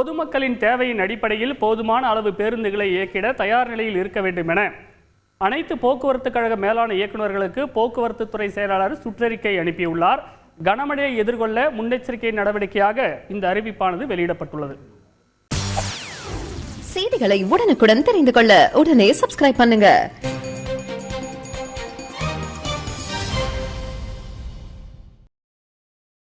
பொதுமக்களின் தேவையின் அடிப்படையில் போதுமான அளவு பேருந்துகளை இயக்கிட தயார் நிலையில் இருக்க வேண்டும் என அனைத்து போக்குவரத்து கழக மேலாண் இயக்குநர்களுக்கு போக்குவரத்து துறை செயலாளர் சுற்றறிக்கை அனுப்பியுள்ளார். கனமழையை எதிர்கொள்ள முன்னெச்சரிக்கை நடவடிக்கையாக இந்த அறிவிப்பானது வெளியிடப்பட்டுள்ளது. செய்திகளை உடனுக்குடன் தெரிந்து கொள்ள உடனே சப்ஸ்கிரைப் பண்ணுங்க.